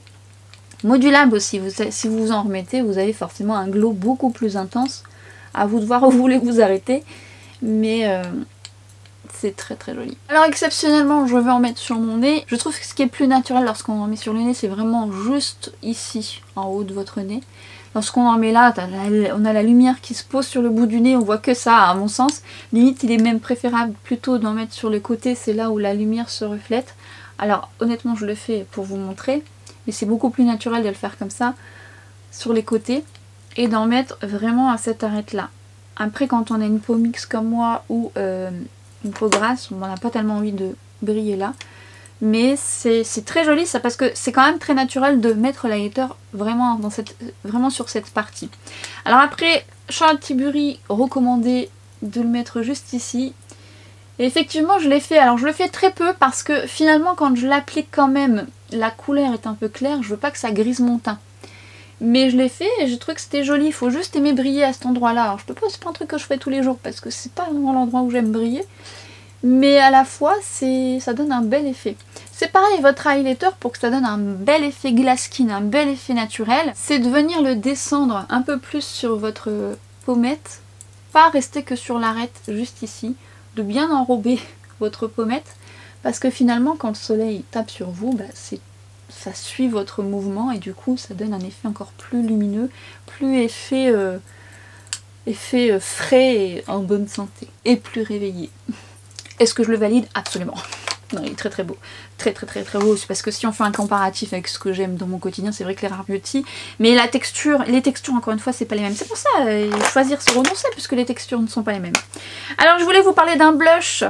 Modulable aussi, si vous vous en remettez, vous avez forcément un glow beaucoup plus intense. À vous de voir où vous voulez vous arrêter. Mais c'est très très joli. Alors exceptionnellement, je vais en mettre sur mon nez. Je trouve que ce qui est plus naturel lorsqu'on en met sur le nez, c'est vraiment juste ici, en haut de votre nez. Lorsqu'on en met là, on a la lumière qui se pose sur le bout du nez, on voit que ça, à mon sens. Limite, il est même préférable plutôt d'en mettre sur les côtés, c'est là où la lumière se reflète. Alors honnêtement, je le fais pour vous montrer, mais c'est beaucoup plus naturel de le faire comme ça, sur les côtés, et d'en mettre vraiment à cette arête-là. Après, quand on a une peau mixte comme moi, ou une peau grasse, on n'a pas tellement envie de briller là. Mais c'est très joli ça, parce que c'est quand même très naturel de mettre l'highlighter vraiment, vraiment sur cette partie. Alors après, Charlotte Tilbury recommandé de le mettre juste ici. Et effectivement je l'ai fait, alors je le fais très peu parce que finalement quand je l'applique quand même, la couleur est un peu claire, je veux pas que ça grise mon teint. Mais je l'ai fait et j'ai trouvé que c'était joli, il faut juste aimer briller à cet endroit là. Alors je peux pas, c'est pas un truc que je fais tous les jours parce que c'est pas vraiment l'endroit où j'aime briller. Mais à la fois ça donne un bel effet. C'est pareil, votre highlighter, pour que ça donne un bel effet glass skin, un bel effet naturel, c'est de venir le descendre un peu plus sur votre pommette, pas rester que sur l'arête juste ici, de bien enrober votre pommette, parce que finalement quand le soleil tape sur vous, bah, ça suit votre mouvement et du coup ça donne un effet encore plus lumineux, plus effet frais et en bonne santé, et plus réveillé. Est-ce que je le valide? Absolument. Non, il est très très beau. Très très très très beau. C'est parce que si on fait un comparatif avec ce que j'aime dans mon quotidien, c'est vrai que les Rare Beauty. Mais la texture, les textures encore une fois, c'est pas les mêmes. C'est pour ça, choisir c'est renoncer puisque les textures ne sont pas les mêmes. Alors je voulais vous parler d'un blush.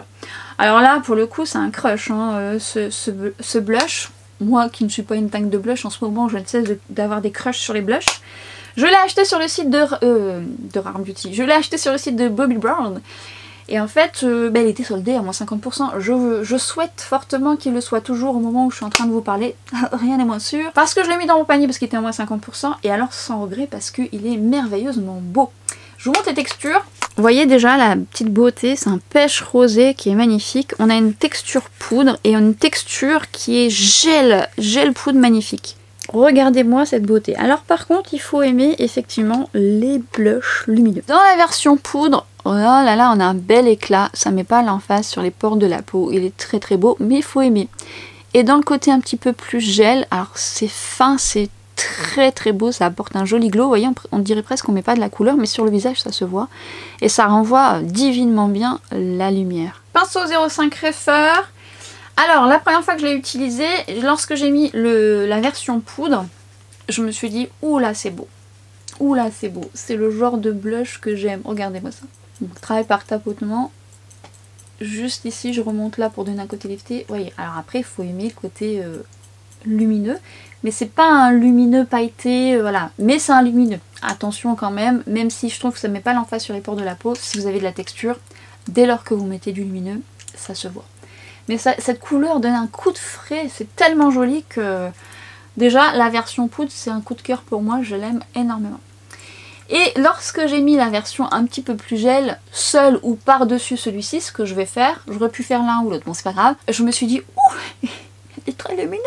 Alors là, pour le coup, c'est un crush. Hein, ce blush. Moi qui ne suis pas une dingue de blush, en ce moment, je ne cesse d'avoir des crushs sur les blushs. Je l'ai acheté sur le site de Rare Beauty. Je l'ai acheté sur le site de Bobbi Brown. Et en fait, elle était soldée à moins 50%. Je souhaite fortement qu'il le soit toujours au moment où je suis en train de vous parler. Rien n'est moins sûr. Parce que je l'ai mis dans mon panier parce qu'il était à moins 50%. Et alors sans regret parce qu'il est merveilleusement beau. Je vous montre les textures. Vous voyez déjà la petite beauté, c'est un pêche rosé qui est magnifique. On a une texture poudre et une texture qui est gel poudre magnifique. Regardez-moi cette beauté. Alors par contre, il faut aimer effectivement les blushs lumineux. Dans la version poudre, oh là là, on a un bel éclat. Ça met pas l'emphase sur les pores de la peau. Il est très très beau, mais il faut aimer. Et dans le côté un petit peu plus gel, alors c'est fin, c'est très très beau. Ça apporte un joli glow. Vous voyez, on dirait presque qu'on met pas de la couleur, mais sur le visage ça se voit. Et ça renvoie divinement bien la lumière. Pinceau 05 Refer. Alors, la première fois que je l'ai utilisé, lorsque j'ai mis la version poudre, je me suis dit, ouh là c'est beau. Ouh là c'est beau. C'est le genre de blush que j'aime. Regardez-moi ça. Donc, travail par tapotement. Juste ici, je remonte là pour donner un côté lifté. Vous voyez, alors après, il faut aimer le côté lumineux. Mais c'est pas un lumineux pailleté, voilà. Mais c'est un lumineux. Attention quand même, même si je trouve que ça ne met pas l'emphase sur les pores de la peau, si vous avez de la texture, dès lors que vous mettez du lumineux, ça se voit. Mais cette couleur donne un coup de frais, c'est tellement joli que déjà la version poudre c'est un coup de cœur pour moi, je l'aime énormément. Et lorsque j'ai mis la version un petit peu plus gel, seule ou par-dessus celui-ci, ce que je vais faire, j'aurais pu faire l'un ou l'autre, bon c'est pas grave, je me suis dit, ouh, il est très lumineux.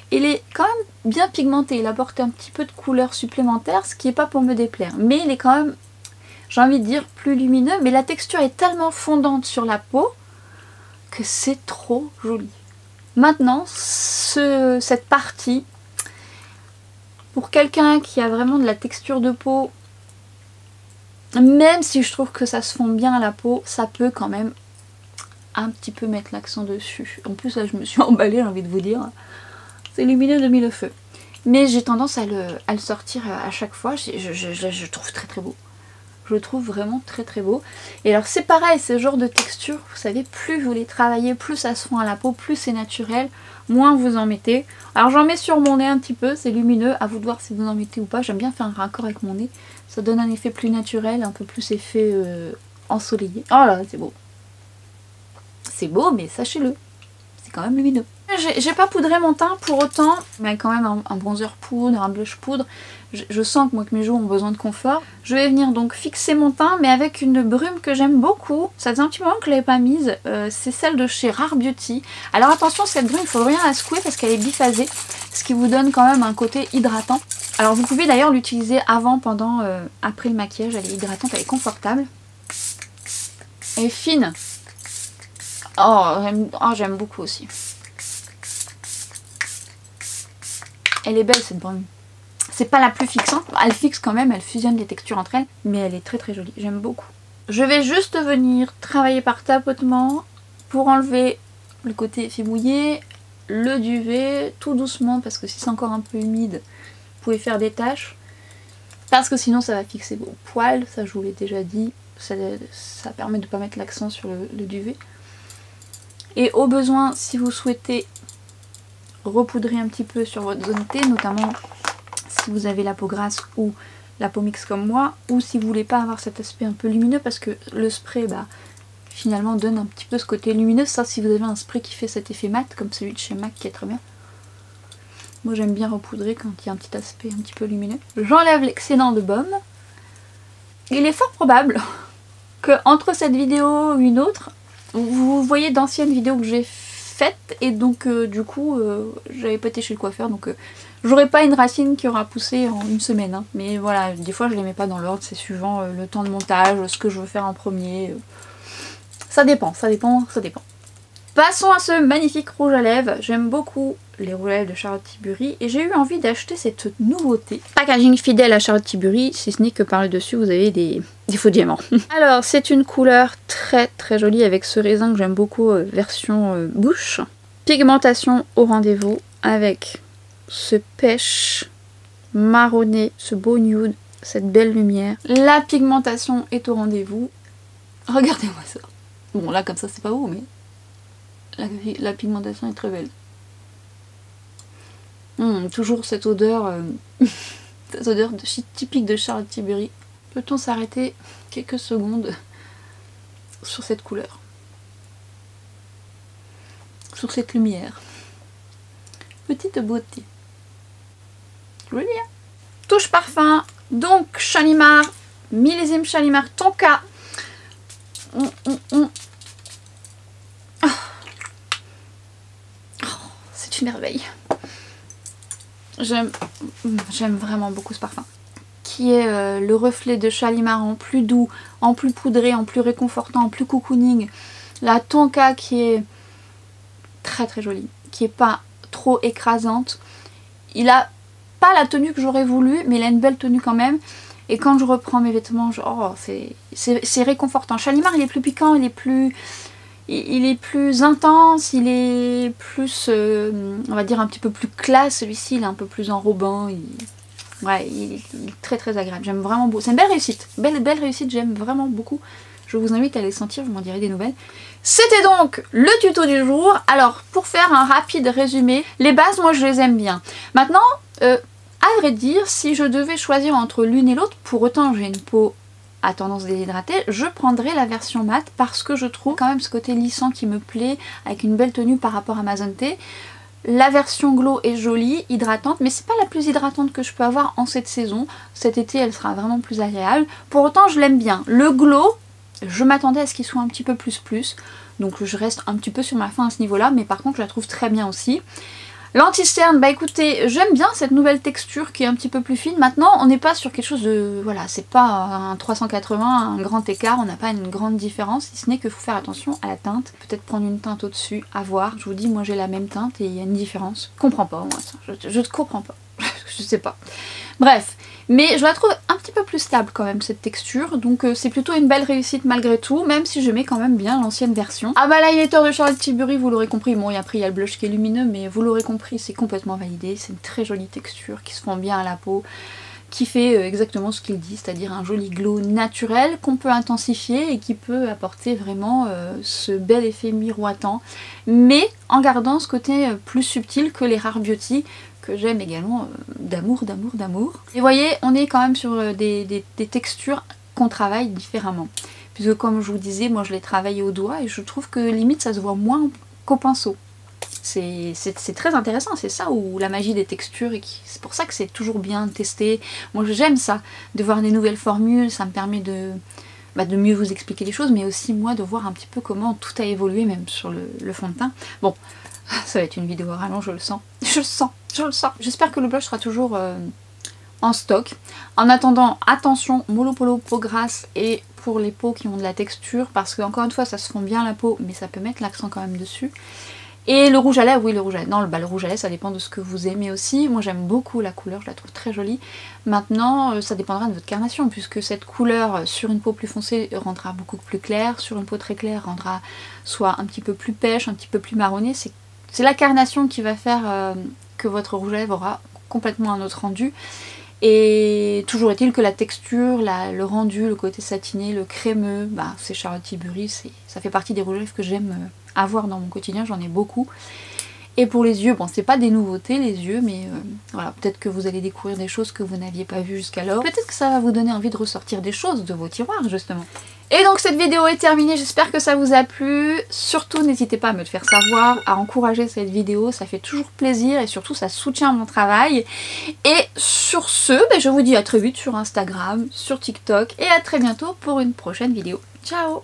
Il est quand même bien pigmenté, il apporte un petit peu de couleur supplémentaire, ce qui n'est pas pour me déplaire. Mais il est quand même, j'ai envie de dire, plus lumineux, mais la texture est tellement fondante sur la peau, que c'est trop joli. Maintenant, cette partie, pour quelqu'un qui a vraiment de la texture de peau, même si je trouve que ça se fond bien à la peau, ça peut quand même un petit peu mettre l'accent dessus. En plus, là, je me suis emballée, j'ai envie de vous dire. C'est lumineux de mille le feu. Mais j'ai tendance à le sortir à chaque fois. Je trouve très très beau. Je le trouve vraiment très très beau. Et alors c'est pareil, ce genre de texture, vous savez, plus vous les travaillez, plus ça se fond à la peau, plus c'est naturel, moins vous en mettez. Alors j'en mets sur mon nez un petit peu, c'est lumineux, à vous de voir si vous en mettez ou pas. J'aime bien faire un raccord avec mon nez, ça donne un effet plus naturel, un peu plus effet ensoleillé. Oh là, c'est beau. C'est beau, mais sachez-le, c'est quand même lumineux. J'ai pas poudré mon teint pour autant, mais quand même un bronzer poudre, un blush poudre. Je sens que moi que mes joues ont besoin de confort. Je vais venir donc fixer mon teint, mais avec une brume que j'aime beaucoup. Ça faisait un petit moment que je l'avais pas mise. C'est celle de chez Rare Beauty. Alors attention, cette brume, il faut rien la secouer parce qu'elle est biphasée, ce qui vous donne quand même un côté hydratant. Alors vous pouvez d'ailleurs l'utiliser avant, pendant, après le maquillage. Elle est hydratante, elle est confortable. Elle est fine. Oh, j'aime beaucoup aussi. Elle est belle cette brume. C'est pas la plus fixante, elle fixe quand même, elle fusionne les textures entre elles, mais elle est très très jolie, j'aime beaucoup. Je vais juste venir travailler par tapotement pour enlever le côté effet mouillé, le duvet, tout doucement, parce que si c'est encore un peu humide, vous pouvez faire des taches. Parce que sinon ça va fixer vos poils, ça je vous l'ai déjà dit, ça permet de ne pas mettre l'accent sur le duvet. Et au besoin, si vous souhaitez repoudrer un petit peu sur votre zone T, notamment si vous avez la peau grasse ou la peau mixte comme moi, ou si vous voulez pas avoir cet aspect un peu lumineux, parce que le spray finalement donne un petit peu ce côté lumineux. Ça, si vous avez un spray qui fait cet effet mat comme celui de chez MAC qui est très bien. Moi j'aime bien repoudrer quand il y a un petit aspect un petit peu lumineux. J'enlève l'excédent de baume. Il est fort probable que entre cette vidéo et une autre, vous voyez d'anciennes vidéos que j'ai faites et donc du coup j'avais pas été chez le coiffeur, donc j'aurai pas une racine qui aura poussé en une semaine, hein. Mais voilà, des fois je les mets pas dans l'ordre, c'est suivant le temps de montage, ce que je veux faire en premier. Ça dépend, ça dépend, ça dépend. Passons à ce magnifique rouge à lèvres. J'aime beaucoup les rouges à lèvres de Charlotte Tilbury et j'ai eu envie d'acheter cette nouveauté. Packaging fidèle à Charlotte Tilbury, si ce n'est que par le dessus vous avez des faux diamants. Alors c'est une couleur très très jolie avec ce raisin que j'aime beaucoup, version bouche. Pigmentation au rendez-vous avec ce pêche marronné, ce beau nude, cette belle lumière. La pigmentation est au rendez-vous. Regardez-moi ça. Bon là comme ça c'est pas beau, mais la pigmentation est très belle. Toujours cette odeur, cette odeur typique de Charlotte Tilbury. Peut-on s'arrêter quelques secondes sur cette couleur, sur cette lumière? Petite beauté. Joli, hein? Touche parfum, donc Shalimar, millésime Shalimar Tonka. C'est une merveille. J'aime vraiment beaucoup ce parfum. Qui est le reflet de Shalimar en plus doux, en plus poudré, en plus réconfortant, en plus cocooning. La Tonka qui est très très jolie, qui est pas trop écrasante. Il a pas la tenue que j'aurais voulu, mais il a une belle tenue quand même. Et quand je reprends mes vêtements, c'est réconfortant. Shalimar il est plus piquant, il est plus intense, il est plus, on va dire un petit peu plus classe. Celui-ci il est un peu plus enrobant, ouais, il est très très agréable, j'aime vraiment beaucoup. C'est une belle réussite, belle réussite, j'aime vraiment beaucoup. Je vous invite à les sentir, vous m'en direz des nouvelles. C'était donc le tuto du jour. Alors pour faire un rapide résumé, les bases moi je les aime bien. Maintenant, à vrai dire, si je devais choisir entre l'une et l'autre, pour autant j'ai une peau à tendance déshydratée, je prendrais la version mat parce que je trouve quand même ce côté lissant qui me plaît, avec une belle tenue par rapport à ma zone T. La version glow est jolie, hydratante, mais c'est pas la plus hydratante que je peux avoir en cette saison. Cet été elle sera vraiment plus agréable. Pour autant je l'aime bien. Le glow, je m'attendais à ce qu'il soit un petit peu plus, donc je reste un petit peu sur ma faim à ce niveau là, mais par contre je la trouve très bien aussi. L'anti-cerne, bah écoutez, j'aime bien cette nouvelle texture qui est un petit peu plus fine. Maintenant, on n'est pas sur quelque chose de... Voilà, c'est pas un 380, un grand écart, on n'a pas une grande différence, si ce n'est qu'il faut faire attention à la teinte. Peut-être prendre une teinte au-dessus, à voir. Je vous dis, moi j'ai la même teinte et il y a une différence. Je comprends pas, moi, ça. Je ne comprends pas. Je sais pas. Bref, mais je la trouve un petit peu plus stable quand même cette texture, donc c'est plutôt une belle réussite malgré tout, même si je mets quand même bien l'ancienne version. Ah bah l'highlighter de Charlotte Tilbury, vous l'aurez compris, bon et après il y a le blush qui est lumineux, mais vous l'aurez compris, c'est complètement validé, c'est une très jolie texture qui se fond bien à la peau, qui fait exactement ce qu'il dit, c'est-à-dire un joli glow naturel qu'on peut intensifier et qui peut apporter vraiment ce bel effet miroitant, mais en gardant ce côté plus subtil que les Rare Beauty, que j'aime également d'amour. Et vous voyez, on est quand même sur des textures qu'on travaille différemment. puisque comme je vous disais, moi je l'ai travaillé au doigt et je trouve que limite ça se voit moins qu'au pinceau. C'est très intéressant, c'est ça où la magie des textures, et c'est pour ça que c'est toujours bien de tester. Moi j'aime ça, de voir des nouvelles formules, ça me permet de mieux vous expliquer les choses, mais aussi moi de voir un petit peu comment tout a évolué même sur le fond de teint. Bon, ça va être une vidéo rallonge, je le sens. Je le sens. J'espère que le blush sera toujours en stock. En attendant, attention, Molopolo peau grasse et pour les peaux qui ont de la texture, parce que encore une fois ça se fond bien la peau, mais ça peut mettre l'accent quand même dessus. Et le rouge à lèvres, oui le rouge à lèvres, non le rouge à lèvres ça dépend de ce que vous aimez aussi. Moi j'aime beaucoup la couleur, je la trouve très jolie. Maintenant ça dépendra de votre carnation, puisque cette couleur sur une peau plus foncée rendra beaucoup plus claire, sur une peau très claire rendra soit un petit peu plus pêche, un petit peu plus marronné. C'est la carnation qui va faire que votre rouge à lèvres aura complètement un autre rendu. Et toujours est-il que la texture, le rendu, le côté satiné, le crémeux, c'est Charlotte Tilbury, ça fait partie des rouges à lèvres que j'aime avoir dans mon quotidien, j'en ai beaucoup. Et pour les yeux, bon c'est pas des nouveautés les yeux, mais voilà, peut-être que vous allez découvrir des choses que vous n'aviez pas vues jusqu'alors. Peut-être que ça va vous donner envie de ressortir des choses de vos tiroirs justement. Et donc cette vidéo est terminée, j'espère que ça vous a plu. Surtout n'hésitez pas à me le faire savoir, à encourager cette vidéo, ça fait toujours plaisir et surtout ça soutient mon travail. Et sur ce, je vous dis à très vite sur Instagram, sur TikTok et à très bientôt pour une prochaine vidéo. Ciao!